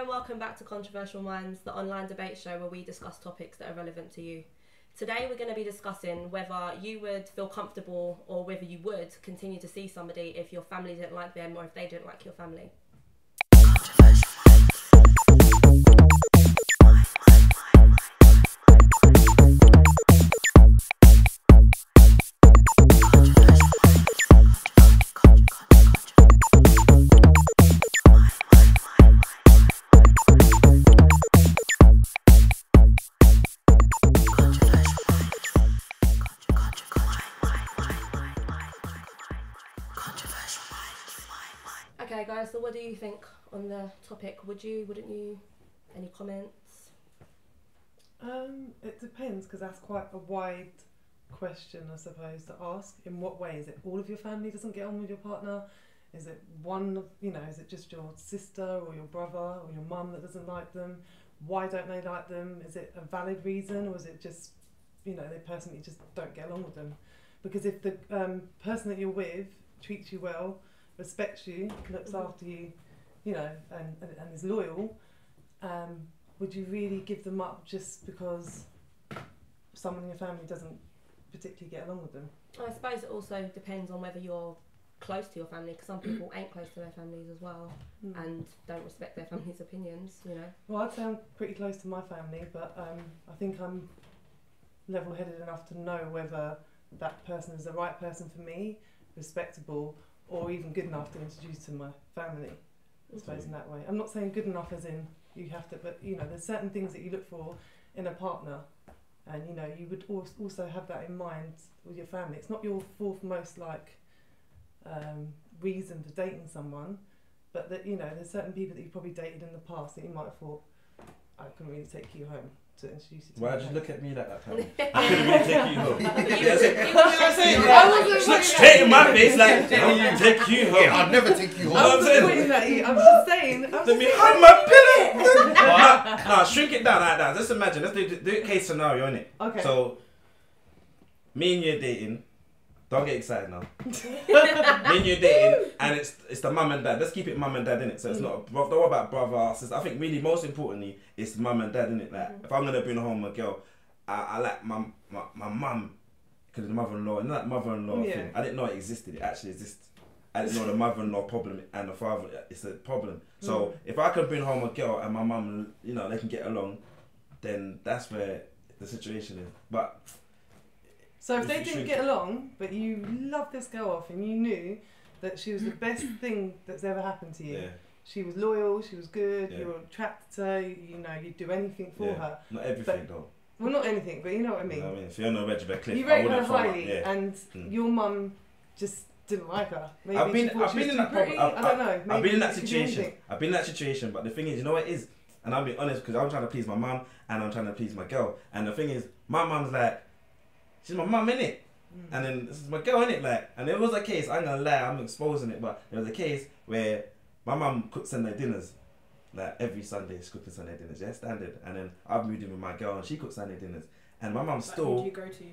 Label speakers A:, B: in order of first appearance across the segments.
A: and welcome back to Controversial Minds, the online debate show where we discuss topics that are relevant to you. Today we're going to be discussing whether you would feel comfortable or whether you would continue to see somebody if your family didn't like them or if they didn't like your family. Okay guys, so what do you think on the topic? Would you, wouldn't you? Any comments?
B: It depends, because that's quite a wide question, I suppose, to ask. In what way? Is it all of your family doesn't get on with your partner? Is it one, is it just your sister or your brother or your mum that doesn't like them? Why don't they like them? Is it a valid reason, or is it just, they personally just don't get along with them? Because if the person that you're with treats you well, respects you, looks after you, and is loyal, would you really give them up just because someone in your family doesn't particularly get along with them?
A: I suppose it also depends on whether you're close to your family, because some people ain't close to their families as well and don't respect their family's opinions,
B: Well, I'd say I'm pretty close to my family, but I think I'm level-headed enough to know whether that person is the right person for me, respectable, or even good enough to introduce to my family, I suppose, in that way. I'm not saying good enough as in you have to, but there's certain things that you look for in a partner, and you would also have that in mind with your family. It's not your foremost reason for dating someone, but that there's certain people that you've probably dated in the past that you might have thought, I can really take you home to introduce you to.
C: Why did you look at me like that time? I couldn't really take you home.
B: I
C: wasn't straight in my face like, I'll take you home.
D: Yeah, I'd never take you home.
B: I'm just saying.
C: Let me have my pillow. No, shrink it down like that. Just imagine. Let's do a case scenario, innit?
B: Okay.
C: So, me and you are dating. Don't get excited now. Me and you are dating, and it's the mum and dad. Let's keep it mum and dad, innit? So it's not don't worry about brother, sister. I think really most importantly, it's mum and dad, innit? Like if I'm gonna bring home a girl, I like my mum, because the mother-in-law, and that mother-in-law thing. I didn't know it existed. It actually exists. I didn't know the mother-in-law problem and the father. It's a problem. So if I can bring home a girl and my mum, they can get along, then that's where the situation is. But
B: so if they didn't get along, but you loved this girl off and you knew that she was the best thing that's ever happened to you. She was loyal, she was good, you were attracted to her, you'd do anything for her.
C: Not everything though.
B: Well, not anything, but you know what I mean.
C: You know what I mean? If you're on a Reggie Cliff,
B: you rate her highly, and your mum just didn't like her. Maybe
C: I've been in that
B: pretty. I don't know. Maybe
C: I've been in that situation. I've been in that situation, but the thing is, you know what it is? And I'll be honest, because I'm trying to please my mum and I'm trying to please my girl. And the thing is, my mum's like, she's my mum, innit? And then this is my girl, innit? Like, and there was a case, I'm gonna lie, I'm exposing it, but there was a case where my mum cooks Sunday dinners. Like every Sunday, she's cooking Sunday dinners, standard. And then I've moved in with my girl and she cooks Sunday dinners. And my mum still.
E: Who do you go to?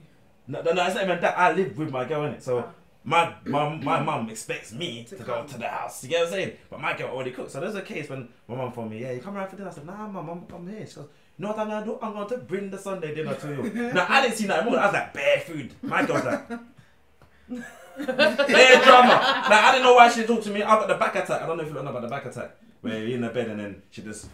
C: No, it's not even that. I live with my girl, innit? So my mum expects me to go to the house. You get what I'm saying? But my girl already cooks. So there's a case when my mum phoned me, you come around for dinner. I said, nah, mum, I'm here. She goes, you know what I'm gonna do? I'm going to bring the Sunday dinner to you. Now I didn't see that moment. I was like, bare food. My girl's like, bare drama. Like I didn't know why she didn't talk to me. I got the back attack. I don't know if you know about the back attack, where you're in the bed and then she just.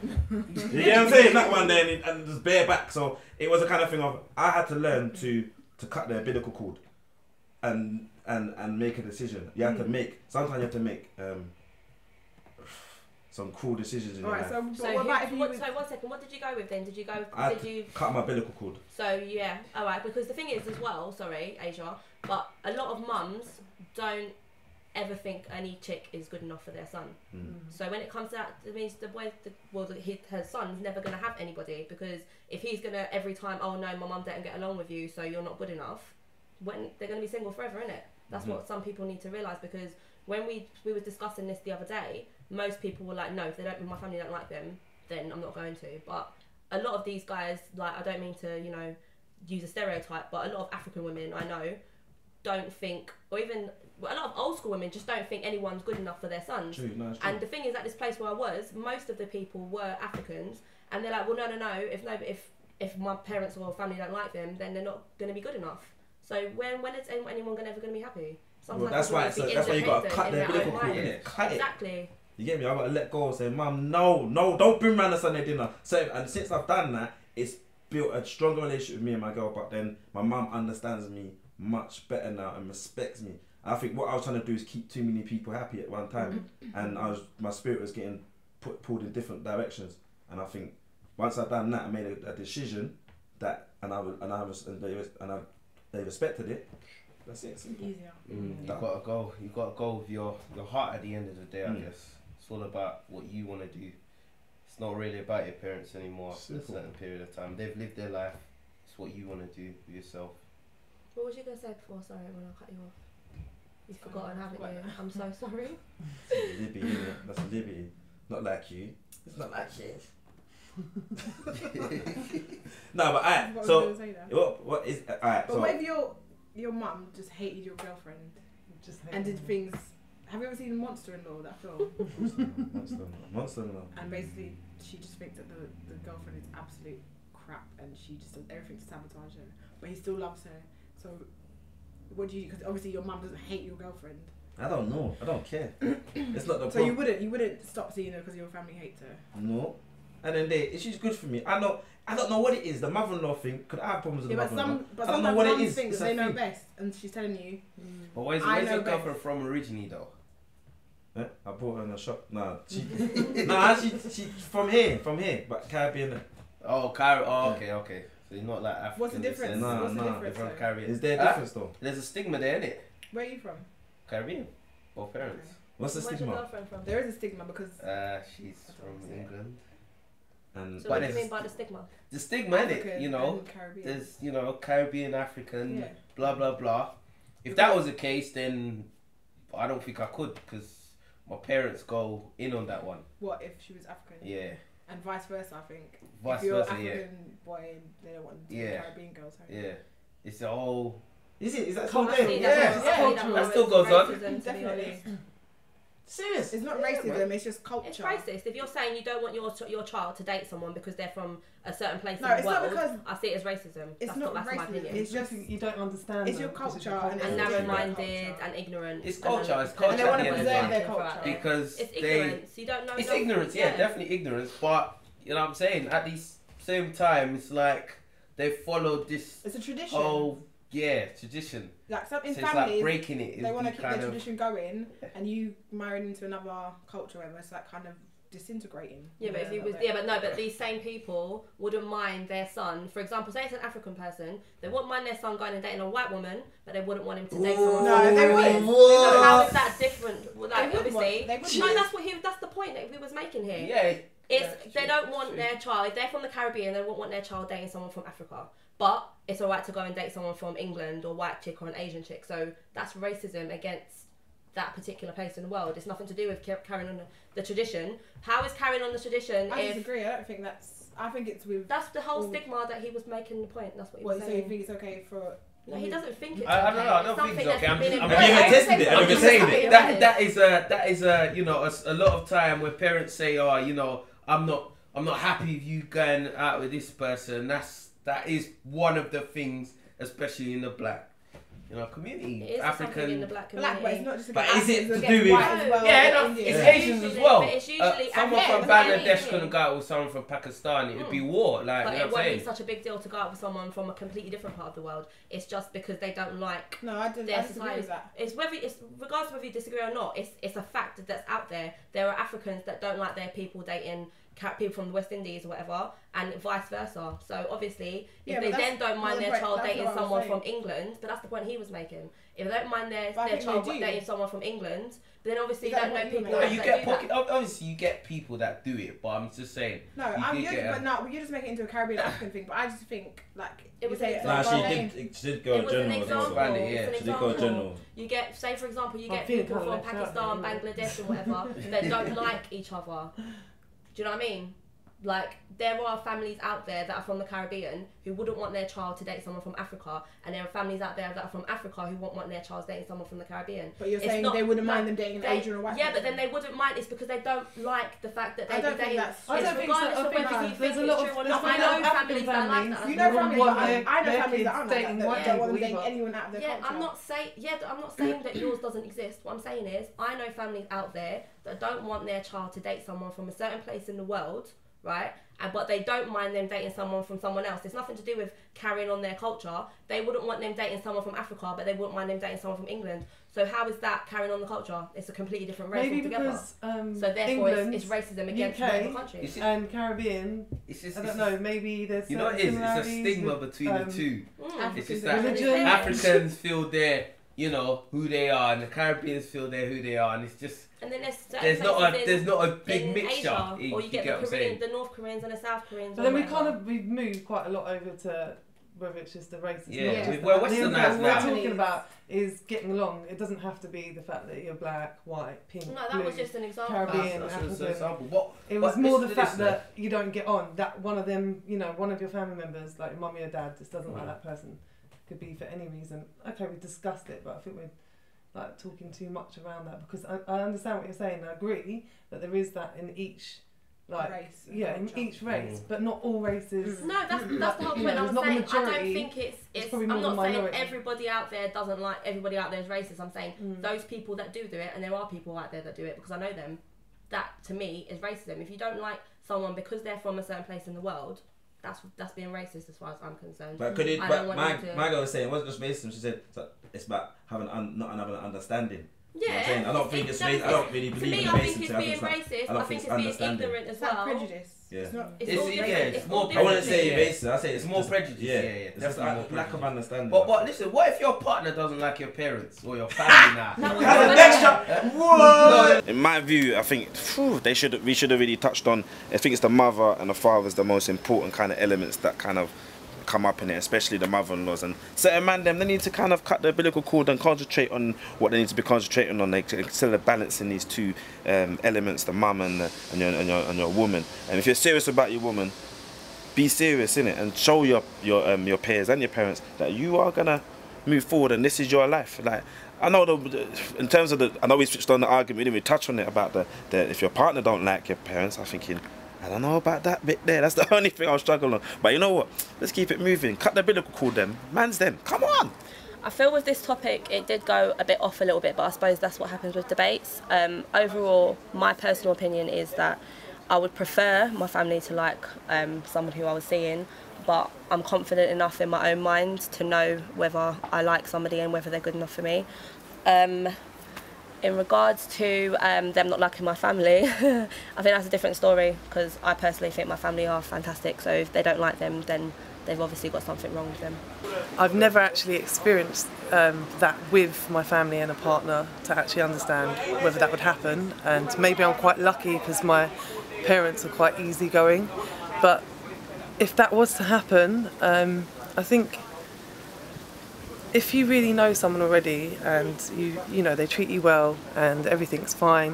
C: You know what I'm saying? That one there and just bare back. So it was a kind of thing of I had to learn to cut the umbilical cord and make a decision. You have to make sometimes you have to make some cool decisions in your life.
A: So one second, what did you go with then? Did you
C: cut my umbilical cord?
A: So yeah, alright, because the thing is as well, sorry, Asia, but a lot of mums don't ever think any chick is good enough for their son. So when it comes to that, it means her son's never going to have anybody, because if he's going to every time, oh no, my mum didn't get along with you, so you're not good enough, when they're going to be single forever, innit? That's what some people need to realise, because when we were discussing this the other day, most people were like, no, if my family don't like them, then I'm not going to. But a lot of these guys, like, I don't mean to, use a stereotype, but a lot of African women I know don't think, or even a lot of old school women just don't think anyone's good enough for their sons.
C: True, no, it's true.
A: And the thing is, at this place where I was, most of the people were Africans, and they're like, well, no, if my parents or family don't like them, then they're not going to be good enough. So when is anyone ever going to be happy?
C: Well, that's why you got to cut their umbilical cord, innit? Cut it.
A: Exactly.
C: You get me? I got to let go and say, Mum, no, don't bring round the Sunday dinner. So, and since I've done that, it's built a stronger relationship with me and my girl. But then my mum understands me much better now and respects me. I think what I was trying to do is keep too many people happy at one time, and my spirit was getting pulled in different directions. And I think once I've done that, I made a decision that, they respected it. That's it. Simple.
D: Easier.
E: You gotta go. You gotta go with your heart at the end of the day. I guess it's all about what you want to do. It's not really about your parents anymore. For a certain period of time, they've lived their life. It's what you want to do for yourself.
A: What was you gonna say before? Sorry, when I cut you off. You've forgotten, haven't you? I'm so sorry.
C: Libby, innit? That's Libby. Not like you. It's not like you. No, but alright. So what is alright?
D: But
C: So
D: what if your mum just hated your girlfriend and did things? Have you ever seen Monster-in-Law, that film?
C: Monster-in-Law.
D: And basically, she just thinks that the girlfriend is absolute crap, and she just does everything to sabotage her. But he still loves her. So, what do you? Because obviously your mum doesn't hate your girlfriend.
C: I don't know. I don't care. It's not the
D: So
C: problem.
D: you wouldn't stop seeing her because your family hates her.
C: No. And then she's good for me. I don't know what it is. The mother-in-law thing. Could I have problems with the mother-in-law?
D: But
C: I don't know
D: sometimes
C: what it
D: mums
C: is.
D: think
C: It's
D: that
C: a
D: they know
C: thing.
D: best, and she's telling you.
E: But where's your girlfriend from originally though?
C: Yeah, I bought her in a shop. Nah, she from here, but Caribbean.
E: Oh, okay. So you're not like African.
D: What's the difference?
C: Nah,
D: What's the
C: nah,
D: difference?
E: From
D: though?
E: Caribbean.
C: Is there a difference though?
E: There's a stigma there, innit?
D: Where are you from?
E: Caribbean. Both parents.
C: What's the
A: Where's your
C: stigma?
A: girlfriend from?
D: There is a stigma because
E: She's from
D: it.
E: England.
C: And
A: So
E: But
A: what do you
E: there's-
A: mean by the stigma?
E: The stigma, innit?
D: African
E: You know,
D: and Caribbean.
E: there's Caribbean, African,
D: Yeah.
E: blah blah blah. If that was the case, then I don't think I could because my parents go in on that one.
D: What if she was African?
E: Yeah.
D: And vice versa, I think.
E: Vice
D: if you're
E: versa,
D: African
E: yeah.
D: boy and they don't want
E: Yeah.
D: Caribbean girls.
E: Yeah. It's a whole.
C: is that
A: Can't
C: still
A: see
C: there?
A: that.
E: Yeah.
A: I see
D: That
A: more
E: still
A: as
E: goes on.
A: racism, to be
D: Definitely.
A: honest.
C: Serious?
D: It's not
C: Yeah,
D: racism,
C: man.
D: it's just culture.
A: It's racist. If you're saying you don't want your child to date someone because they're from a certain place
D: No,
A: in the
D: it's not
A: world,
D: because
A: I see it as racism.
D: it's
A: That's
D: not
A: that's my
D: racism.
A: opinion.
D: It's just
B: you don't understand.
D: it's your
B: them because of
D: culture and
A: and
D: it's
A: narrow-minded
D: culture.
A: and ignorant.
E: It's
A: and
E: culture,
A: then-
E: it's culture
D: And they want
E: at
D: to
E: the end of
D: preserve
E: the
D: their
E: day.
D: culture.
E: Because
A: it's
E: they.
A: ignorance. You don't know.
E: It's
A: nothing.
E: ignorance, yeah, definitely ignorance. But you know what I'm saying? At the same time, it's like they followed this
D: It's a tradition.
E: tradition.
D: Like some in
E: So it's
D: families,
E: like breaking it.
D: they want to
E: It'd be
D: keep their
E: kind of-
D: tradition going, and you married into another culture, where it's like kind of disintegrating.
A: Yeah, but if he was, but these same people wouldn't mind their son. For example, say it's an African person, they wouldn't mind their son going and dating a white woman, but they wouldn't want him to date someone.
D: No,
A: from
D: they
A: Caribbean.
D: wouldn't.
A: So how is that different? Well, like,
D: They would want-
A: obviously,
D: they would
A: no,
D: want-
A: that's the point that he was making here.
E: Yeah.
A: It's
D: Yeah,
A: they don't want their child. If they're from the Caribbean, they won't want their child dating someone from Africa. But it's alright to go and date someone from England or white chick or an Asian chick. So that's racism against that particular place in the world. It's nothing to do with carrying on the tradition. How is carrying on the tradition
D: I
A: if
D: disagree. I don't think that's. I think it's with.
A: that's the whole
D: All-
A: stigma that he was making the point. That's what he
D: What,
A: was
D: so you
A: saying.
D: think it's okay for?
A: No, he doesn't think it's
E: I
A: okay.
E: don't know, I don't
A: It's
E: think it's
A: something
E: okay.
A: that's been
E: I'm
A: embraced.
C: Have you ever tested it? Have you
E: I'm
C: ever
E: just
C: tested
E: saying
C: it?
E: that is a lot of time where parents say, oh, you know, I'm not happy with you going out with this person. That is one of the things, especially in the black, community,
A: It is something in the black community.
D: Black, but it's not just
C: But
D: about
C: is it
D: Africans,
C: to
D: against
C: do with-
D: white as well,
E: Yeah, no,
D: Indians.
E: it's
C: Yeah.
E: Asians as
A: Usually-
E: well.
A: but it's usually
E: Someone
A: African
E: from
A: community.
E: Bangladesh couldn't go out with someone from Pakistan. It would be war. Like,
A: But
E: you know
A: it
E: what I'm
A: won't be
E: saying?
A: such a big deal to go out with someone from a completely different part of the world. It's just because they don't like
D: No, I disagree
A: their
D: with
A: society.
D: that.
A: It's regardless of whether you disagree or not. It's a fact that's out there. There are Africans that don't like their people dating people from the West Indies or whatever, and vice versa. So obviously,
D: Yeah,
A: if they
D: but
A: then don't
D: that's
A: mind
D: not
A: their
D: the
A: child
D: point-
A: dating
D: that's what I was
A: someone
D: saying.
A: from England, but that's the point he was making. If they don't mind their
D: But I think
A: child
D: they do.
A: dating someone from England, then obviously you
D: Is that
A: don't know
D: what you
A: people
D: mean?
E: No,
A: that
E: you
A: do
E: get
A: that.
E: obviously you get people that do it, but I'm just saying.
D: No,
E: you
D: I'm
E: do
D: good,
E: get
D: but no, you're just making it into a Caribbean African thing. But I just think like
A: It was
D: you
A: an
D: say
A: example.
C: Nah,
D: Bangladesh.
C: she did go
A: It was an
C: general.
A: example.
E: Expand it, yeah.
A: It's an
C: She did go
A: example.
C: general.
A: You get, say for example, you
B: I'm
A: get
B: feeling
A: people from
B: kinda left out
A: Pakistan,
B: there,
A: Bangladesh, or whatever that don't like each other. Do you know what I mean? Like, there are families out there that are from the Caribbean who wouldn't want their child to date someone from Africa, and there are families out there that are from Africa who won't want their child dating someone from the Caribbean.
D: But you're
A: It's
D: saying
A: not
D: they wouldn't
A: like
D: mind them dating an Asian or white
A: Yeah, but
D: person.
A: then they wouldn't mind. It's because they don't like the fact that
D: I
A: they
D: don't
A: be
D: think
A: dating.
D: that's-
B: I don't think so.
A: Regardless
B: I
A: of
B: think
A: whether you
B: there's
A: think
B: a lot
A: it's
B: of
A: true or
B: there's
A: not.
B: a
A: I
B: lot of
A: know
B: African
A: families that are like
B: families.
A: that.
D: You know
B: wouldn't
D: families
B: want
D: that
B: their-
D: I know
B: their
D: families that
B: kids
D: aren't like
B: dating
D: that.
B: white
D: They don't want them
B: people
D: dating
B: either.
D: anyone out of their
A: Yeah,
D: culture.
A: I'm not saying that yours doesn't exist. What I'm saying is, I know families out there that don't want their child to date someone from a certain place in the world, right? But they don't mind them dating someone from someone else. It's nothing to do with carrying on their culture. They wouldn't want them dating someone from Africa, but they wouldn't mind them dating someone from England. So how is that carrying on the culture? It's a completely different race
B: Maybe
A: altogether.
B: because
A: So therefore,
B: England,
A: it's racism against
B: UK,
A: whatever country.
B: and Caribbean,
E: It's just,
B: I don't know, maybe there's
E: You know what it is? It's a
B: similarities
E: stigma
B: with,
E: between the two. It's just that
B: religion.
E: Africans feel they're, you know, who they are, and the Caribbeans feel they're who they are, and it's just
A: And then
E: there's not a big
A: in
E: mixture.
A: Asia, or you get
E: what I'm
A: the
E: saying?
A: the North Koreans and the South Koreans.
B: But then
A: or whatever.
B: we've moved quite a lot over to whether it's just the race. It's
E: Yeah,
B: not just
E: we're
B: that.
E: Westernized
B: What we're
E: now.
B: talking about is getting along. It doesn't have to be the fact that you're black, white, pink,
A: No, that
B: blue.
A: was just an example.
B: Caribbean,
E: That's
B: African.
E: just an example. What?
B: It was
E: but
B: more
E: listen
B: the
E: to
B: fact
E: this,
B: that you don't get on. That one of them, you know, one of your family members, like your mum or your dad, just doesn't like that person. Could be for any reason. Okay, we discussed it, but I think we're like talking too much around that because I understand what you're saying. I agree that there is that in each, like,
D: Race and
B: yeah, in
D: culture.
B: each race, but not all races.
A: No, that's the whole
B: You
A: point.
B: know,
A: I'm
B: there's not the
A: saying I don't
B: majority,
A: think it's.
B: it's probably
A: I'm
B: more
A: not
B: the
A: saying
B: minority.
A: everybody out there doesn't like everybody out there is racist. I'm saying those people that do it, and there are people out there that do it because I know them. That to me is racism. If you don't like someone because they're from a certain place in the world, that's being racist as far as I'm concerned.
C: But could it?
A: I
C: But
A: don't want
C: my
A: them to-
C: my girl was saying it wasn't just racism. She said it's about having not having an understanding. You know what I'm
A: Yeah,
C: saying? I don't think it's racism. I don't really
A: to
C: believe
A: me,
C: in
A: I
C: racism.
A: think it's being racist. I think it's being ignorant as
D: It's like
A: well.
D: prejudice.
C: Yeah.
D: It's not.
A: It's
E: It's-
A: all
E: yeah,
A: different.
E: it's
A: all
E: more
C: I wouldn't
A: different.
C: say
E: Yeah.
C: racist. I say it's
E: more
C: just-
E: prejudice. Yeah,
C: It's just
E: definitely more
C: a lack of
E: prejudice.
C: understanding.
E: But listen, what if your partner doesn't like your parents or your family now?
C: In my view, I think we should have really touched on. I think it's the mother and the father is the most important kind of elements that kind of come up in it, especially the mother-in-laws. And certain man them, they need to kind of cut the umbilical cord and concentrate on what they need to be concentrating on. They instead of balancing these two elements, the mum and your woman. And if you're serious about your woman, be serious in it and show your peers and your parents that you are gonna move forward and this is your life. Like, I know in terms of I know we switched on the argument, we didn't even touch on it about the if your partner don't like your parents. I'm thinking, I don't know about that bit there. That's the only thing I'll struggle on. But you know what? Let's keep it moving. Cut the umbilical cord them. Man's them. Come on.
A: I feel with this topic it did go a bit off a little bit, but I suppose that's what happens with debates. Overall, my personal opinion is that I would prefer my family to like someone who I was seeing, but I'm confident enough in my own mind to know whether I like somebody and whether they're good enough for me. In regards to them not liking my family, I think that's a different story because I personally think my family are fantastic, so if they don't like them, then they've obviously got something wrong with them.
B: I've never actually experienced that with my family and a partner to actually understand whether that would happen, and maybe I'm quite lucky because my parents are quite easygoing, but if that was to happen, I think if you really know someone already and you know they treat you well and everything's fine,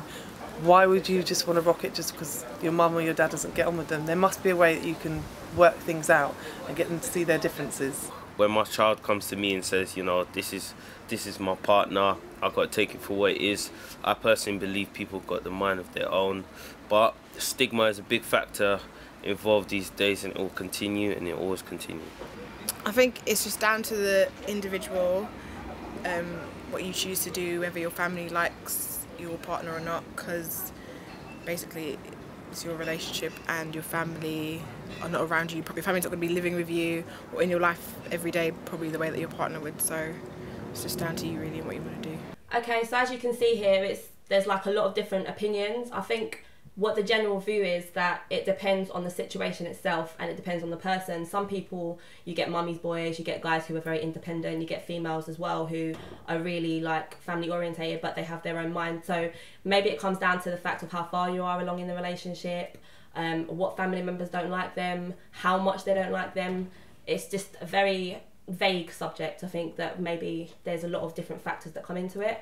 B: why would you just want to rock it just because your mum or your dad doesn't get on with them? There must be a way that you can work things out and get them to see their differences.
E: When my child comes to me and says, you know, this is my partner, I've got to take it for what it is. I personally believe people have got the mind of their own, but stigma is a big factor involved these days, and it will continue, and it will always continue.
F: I think it's just down to the individual, what you choose to do, whether your family likes your partner or not, because basically it's your relationship and your family are not around you. Your family's not going to be living with you or in your life every day probably the way that your partner would, so it's just down to you really and what you want to do.
A: Okay, so as you can see here, there's like a lot of different opinions. I think what the general view is that it depends on the situation itself and it depends on the person. Some people, you get mummies boys, you get guys who are very independent, you get females as well who are really like family orientated but they have their own mind. So maybe it comes down to the fact of how far you are along in the relationship, what family members don't like them, how much they don't like them. It's just a very vague subject. I think that maybe there's a lot of different factors that come into it.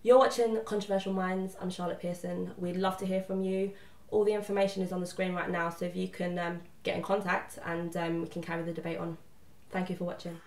A: You're watching Controversial Minds. I'm Charlotte Pearson. We'd love to hear from you. all the information is on the screen right now, so if you can get in contact and we can carry the debate on. Thank you for watching.